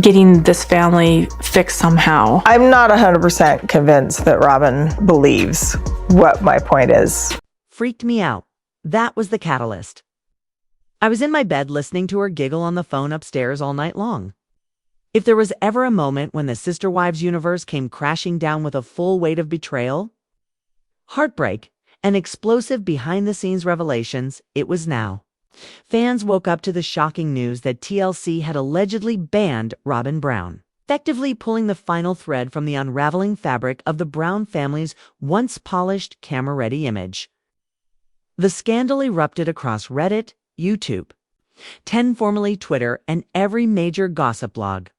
getting this family fixed somehow. I'm not 100% convinced that Robyn believes what my point is. Freaked me out. That was the catalyst. I was in my bed listening to her giggle on the phone upstairs all night long. If there was ever a moment when the Sister Wives universe came crashing down with a full weight of betrayal, heartbreak, and explosive behind-the-scenes revelations, it was now. Fans woke up to the shocking news that TLC had allegedly banned Robyn Brown, effectively pulling the final thread from the unraveling fabric of the Brown family's once polished, camera-ready image. The scandal erupted across Reddit, YouTube, 10 formerly Twitter, and every major gossip blog.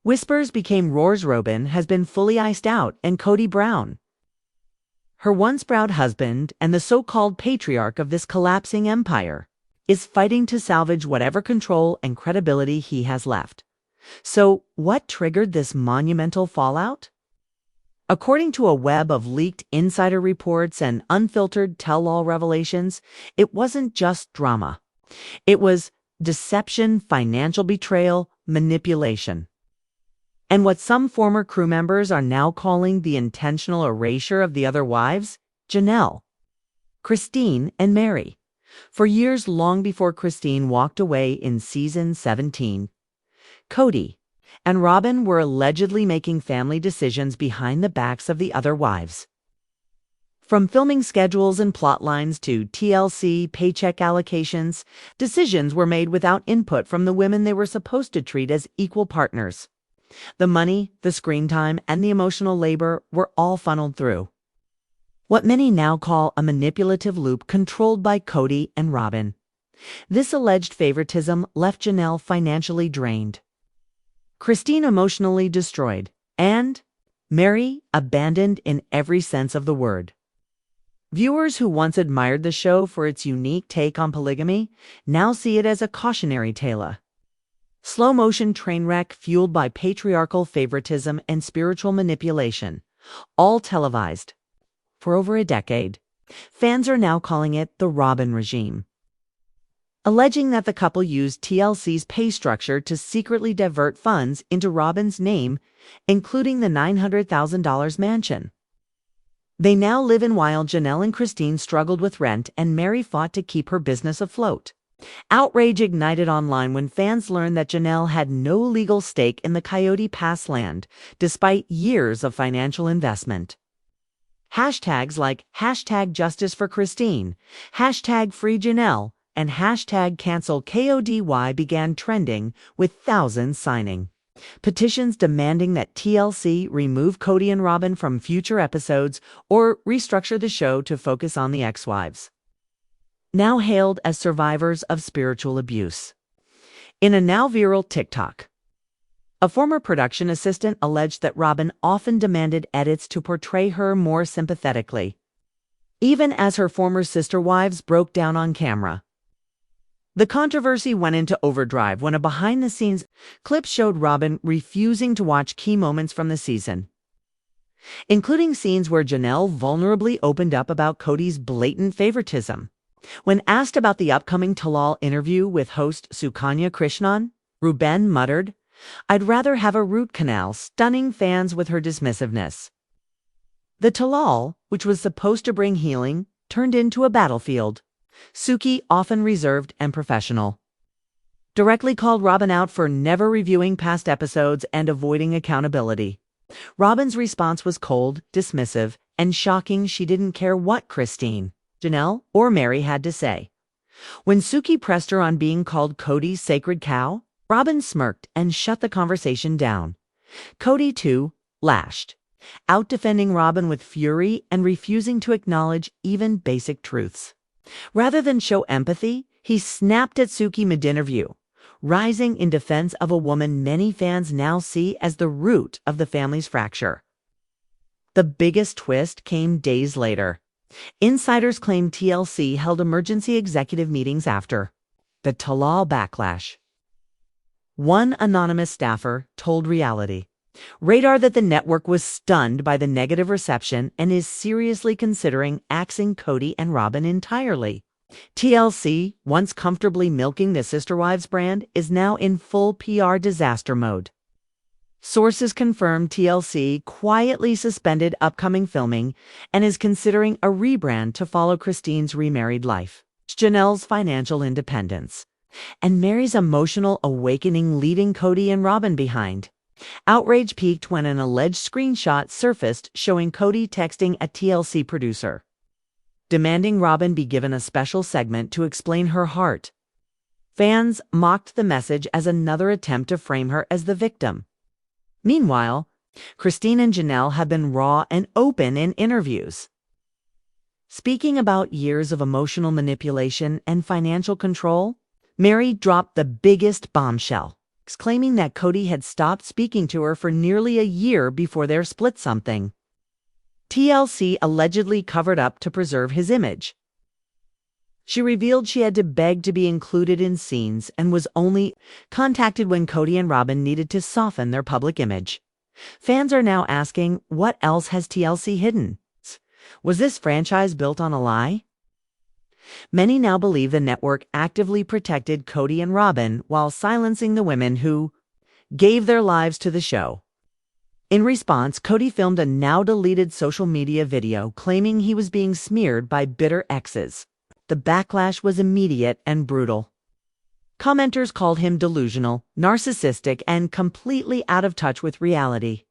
Whispers became roars. Robyn has been fully iced out, and Kody Brown, her once proud husband and the so-called patriarch of this collapsing empire, is fighting to salvage whatever control and credibility he has left. So, what triggered this monumental fallout? According to a web of leaked insider reports and unfiltered tell-all revelations, it wasn't just drama. It was deception, financial betrayal, manipulation, and what some former crew members are now calling the intentional erasure of the other wives, Janelle, Christine, and Mary. For years long before Christine walked away in season 17, Kody and Robyn were allegedly making family decisions behind the backs of the other wives. From filming schedules and plot lines to TLC paycheck allocations, decisions were made without input from the women they were supposed to treat as equal partners. The money, the screen time, and the emotional labor were all funneled through what many now call a manipulative loop controlled by Kody and Robyn. This alleged favoritism left Janelle financially drained, Christine emotionally destroyed, and Mary abandoned in every sense of the word. Viewers who once admired the show for its unique take on polygamy now see it as a cautionary tale. Slow-motion train wreck fueled by patriarchal favoritism and spiritual manipulation, all televised. For over a decade, fans are now calling it the Robyn regime, alleging that the couple used TLC's pay structure to secretly divert funds into Robyn's name, including the $900,000 mansion. They now live in while Janelle and Christine struggled with rent and Mary fought to keep her business afloat. Outrage ignited online when fans learned that Janelle had no legal stake in the Coyote Pass land, despite years of financial investment. Hashtags like #JusticeForChristine, #FreeJanelle, and #CancelKODY began trending, with thousands signing petitions demanding that TLC remove Kody and Robyn from future episodes or restructure the show to focus on the ex-wives, now hailed as survivors of spiritual abuse. In a now viral TikTok, a former production assistant alleged that Robyn often demanded edits to portray her more sympathetically, even as her former sister wives broke down on camera. The controversy went into overdrive when a behind-the-scenes clip showed Robyn refusing to watch key moments from the season, including scenes where Janelle vulnerably opened up about Kody's blatant favoritism. When asked about the upcoming Talal interview with host Sukanya Krishnan, Robyn muttered, "I'd rather have a root canal," stunning fans with her dismissiveness. The Talal, which was supposed to bring healing, turned into a battlefield. Suki, often reserved and professional, directly called Robyn out for never reviewing past episodes and avoiding accountability. Robyn's response was cold, dismissive, and shocking. She didn't care what Christine, Janelle, or Mary had to say. When Suki pressed her on being called Kody's sacred cow, Robyn smirked and shut the conversation down. Kody, too, lashed, out defending Robyn with fury and refusing to acknowledge even basic truths. Rather than show empathy, he snapped at Suki mid-interview, rising in defense of a woman many fans now see as the root of the family's fracture. The biggest twist came days later. Insiders claim TLC held emergency executive meetings after the Talal backlash. One anonymous staffer told Reality Radar that the network was stunned by the negative reception and is seriously considering axing Kody and Robyn entirely. TLC, once comfortably milking the Sister Wives brand, is now in full PR disaster mode. Sources confirm TLC quietly suspended upcoming filming and is considering a rebrand to follow Christine's remarried life, Janelle's financial independence, and Mary's emotional awakening, leaving Kody and Robyn behind. Outrage peaked when an alleged screenshot surfaced showing Kody texting a TLC producer, demanding Robyn be given a special segment to explain her heart. Fans mocked the message as another attempt to frame her as the victim. Meanwhile, Christine and Janelle have been raw and open in interviews, speaking about years of emotional manipulation and financial control. Mary dropped the biggest bombshell, claiming that Kody had stopped speaking to her for nearly a year before their split something TLC allegedly covered up to preserve his image. She revealed she had to beg to be included in scenes and was only contacted when Kody and Robyn needed to soften their public image. Fans are now asking, what else has TLC hidden? Was this franchise built on a lie? Many now believe the network actively protected Kody and Robyn while silencing the women who gave their lives to the show. In response, Kody filmed a now-deleted social media video claiming he was being smeared by bitter exes. The backlash was immediate and brutal. Commenters called him delusional, narcissistic, and completely out of touch with reality.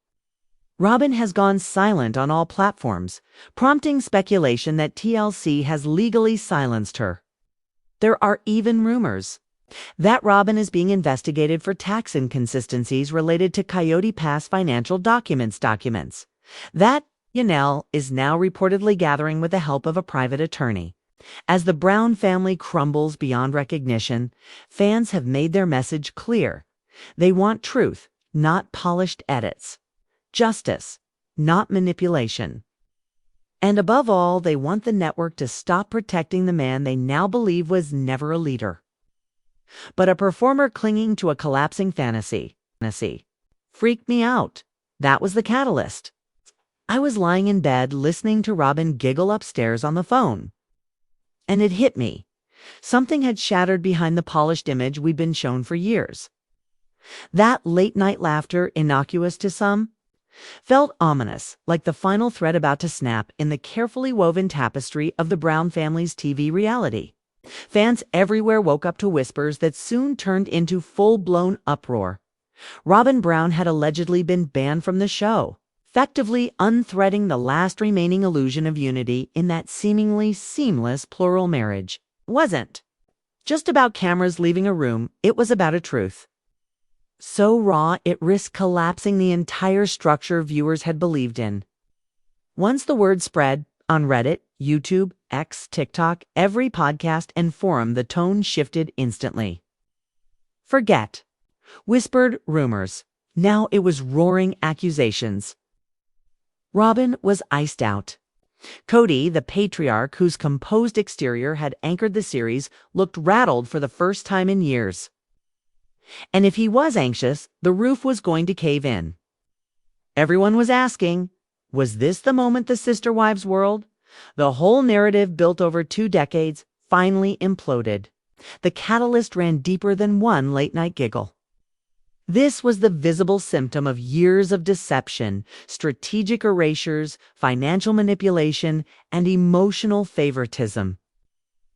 Robyn has gone silent on all platforms, prompting speculation that TLC has legally silenced her. There are even rumors that Robyn is being investigated for tax inconsistencies related to Coyote Pass financial documents. That Janelle is now reportedly gathering with the help of a private attorney. As the Brown family crumbles beyond recognition, fans have made their message clear. They want truth, not polished edits. Justice, not manipulation. And above all, they want the network to stop protecting the man they now believe was never a leader, but a performer clinging to a collapsing fantasy. Freaked me out. That was the catalyst. I was lying in bed listening to Robyn giggle upstairs on the phone, and it hit me. Something had shattered behind the polished image we'd been shown for years. That late-night laughter, innocuous to some, felt ominous, like the final thread about to snap in the carefully woven tapestry of the Brown family's TV reality. Fans everywhere woke up to whispers that soon turned into full-blown uproar. Robyn Brown had allegedly been banned from the show, effectively unthreading the last remaining illusion of unity in that seemingly seamless plural marriage. It wasn't just about cameras leaving a room, it was about a truth so raw it risked collapsing the entire structure viewers had believed in. Once the word spread, on Reddit, YouTube, X, TikTok, every podcast and forum, the tone shifted instantly. Forget whispered rumors. Now it was roaring accusations. Robyn was iced out. Kody, the patriarch whose composed exterior had anchored the series, looked rattled for the first time in years. And if he was anxious, the roof was going to cave in. Everyone was asking, was this the moment the Sister Wives world, the whole narrative built over 2 decades, finally imploded? The catalyst ran deeper than one late-night giggle. This was the visible symptom of years of deception, strategic erasures, financial manipulation, and emotional favoritism.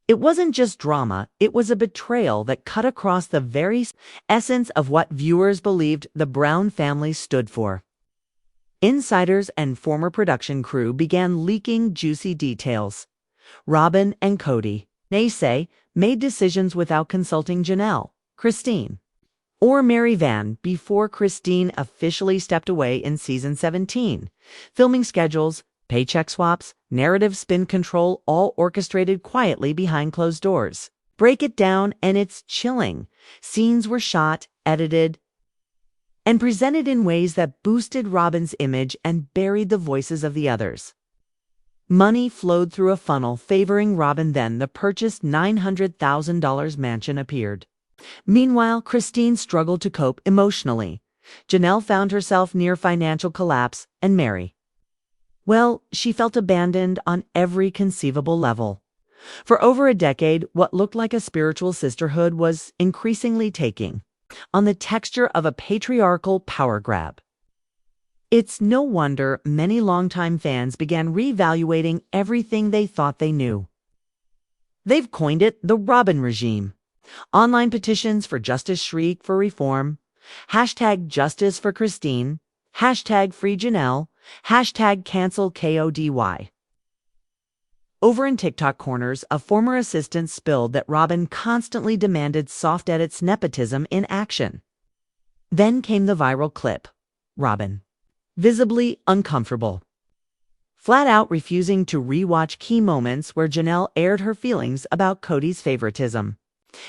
It wasn't just drama, it was a betrayal that cut across the very essence of what viewers believed the Brown family stood for. Insiders and former production crew began leaking juicy details. Robyn and Kody, they say, made decisions without consulting Janelle, Christine, or Mary Van before Christine officially stepped away in season 17. Filming schedules, paycheck swaps, narrative spin control, all orchestrated quietly behind closed doors. Break it down and it's chilling. Scenes were shot, edited, and presented in ways that boosted Robyn's image and buried the voices of the others. Money flowed through a funnel favoring Robyn. Then the purchased $900,000 mansion appeared. Meanwhile, Christine struggled to cope emotionally. Janelle found herself near financial collapse, and Mary, well, she felt abandoned on every conceivable level. For over a decade, what looked like a spiritual sisterhood was increasingly taking on the texture of a patriarchal power grab. It's no wonder many longtime fans began reevaluating everything they thought they knew. They've coined it the Robyn regime. Online petitions for Justice Shriek for reform, hashtag Justice for Christine, hashtag Free Janelle, hashtag Cancel KODY. Over in TikTok corners, a former assistant spilled that Robyn constantly demanded soft edits nepotism in action. Then came the viral clip. Robyn, visibly uncomfortable, flat out refusing to rewatch key moments where Janelle aired her feelings about Kody's favoritism.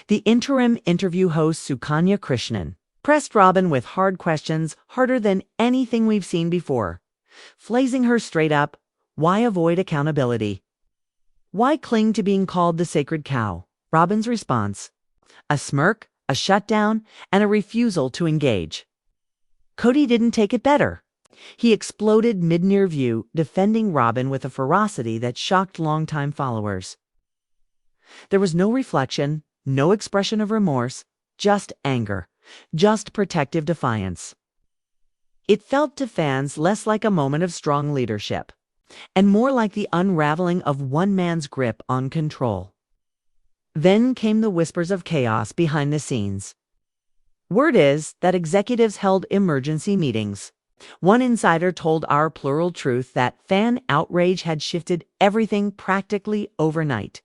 The interim interview host Sukanya Krishnan pressed Robyn with hard questions, harder than anything we've seen before, flazing her straight up, why avoid accountability? Why cling to being called the sacred cow? Robyn's response: a smirk, a shutdown, and a refusal to engage. Kody didn't take it better. He exploded mid-near view, defending Robyn with a ferocity that shocked longtime followers. There was no reflection, no expression of remorse, just anger, just protective defiance. It felt to fans less like a moment of strong leadership, and more like the unraveling of one man's grip on control. Then came the whispers of chaos behind the scenes. Word is that executives held emergency meetings. One insider told Our Plural Truth that fan outrage had shifted everything practically overnight.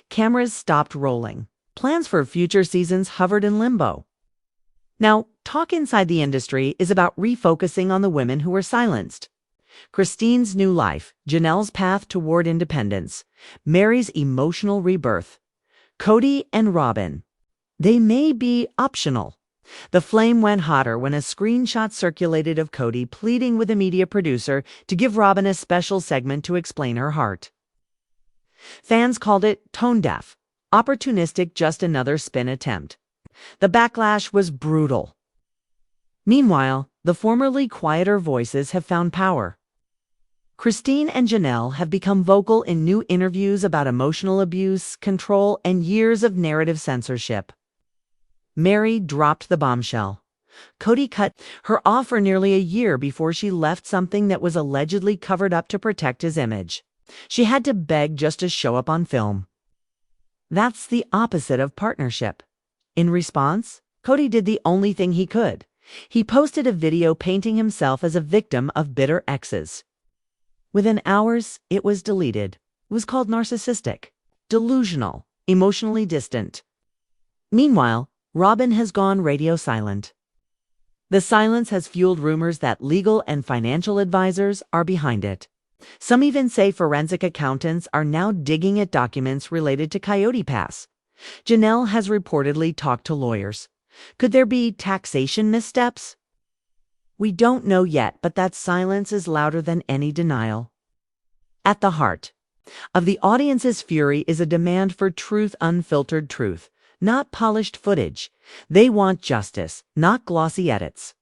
Cameras stopped rolling. Plans for future seasons hovered in limbo. Now, talk inside the industry is about refocusing on the women who were silenced. Christine's new life, Janelle's path toward independence, Mary's emotional rebirth. Kody and Robyn. They may be optional. The flame went hotter when a screenshot circulated of Kody pleading with a media producer to give Robyn a special segment to explain her heart. Fans called it tone-deaf, opportunistic, just another spin attempt. The backlash was brutal. Meanwhile, the formerly quieter voices have found power. Christine and Janelle have become vocal in new interviews about emotional abuse, control, and years of narrative censorship. Mary dropped the bombshell. Kody cut her off for nearly a year before she left something that was allegedly covered up to protect his image. She had to beg just to show up on film. That's the opposite of partnership. In response, Kody did the only thing he could. He posted a video painting himself as a victim of bitter exes. Within hours, it was deleted. It was called narcissistic, delusional, emotionally distant. Meanwhile, Robyn has gone radio silent. The silence has fueled rumors that legal and financial advisors are behind it. Some even say forensic accountants are now digging at documents related to Coyote Pass. Janelle has reportedly talked to lawyers. Could there be taxation missteps? We don't know yet, but that silence is louder than any denial. At the heart of the audience's fury is a demand for truth, unfiltered truth, not polished footage. They want justice, not glossy edits.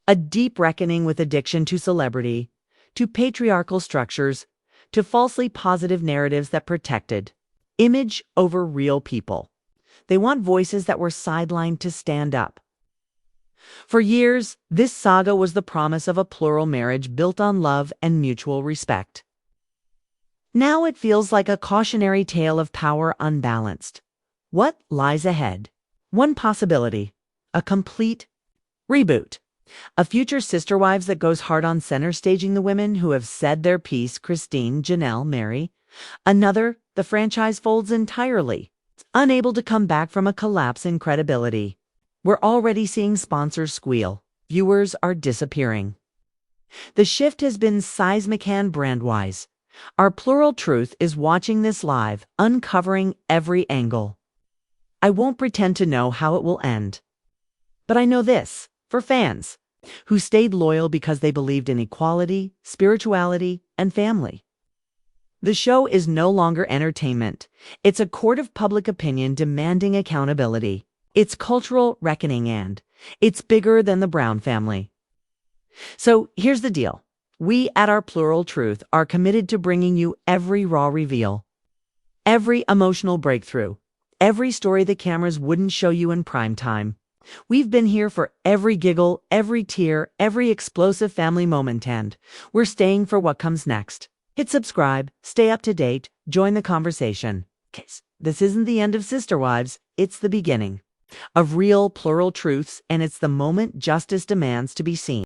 A deep reckoning with addiction to celebrity, to patriarchal structures, to falsely positive narratives that protected image over real people. They want voices that were sidelined to stand up. For years, this saga was the promise of a plural marriage built on love and mutual respect. Now it feels like a cautionary tale of power unbalanced. What lies ahead? One possibility: a complete reboot. A future Sister Wives that goes hard on center staging the women who have said their piece: Christine, Janelle, Mary. Another, the franchise folds entirely, unable to come back from a collapse in credibility. We're already seeing sponsors squeal. Viewers are disappearing. The shift has been seismic and brand-wise. Our Plural Truth is watching this live, uncovering every angle. I won't pretend to know how it will end. But I know this, for fans who stayed loyal because they believed in equality, spirituality, and family. The show is no longer entertainment. It's a court of public opinion demanding accountability. It's cultural reckoning, and it's bigger than the Brown family. So here's the deal. We at Our Plural Truth are committed to bringing you every raw reveal. Every emotional breakthrough, every story the cameras wouldn't show you in prime time. We've been here for every giggle, every tear, every explosive family moment, and we're staying for what comes next. Hit subscribe, stay up to date, join the conversation. 'Cause this isn't the end of Sister Wives, it's the beginning of real plural truths, and it's the moment justice demands to be seen.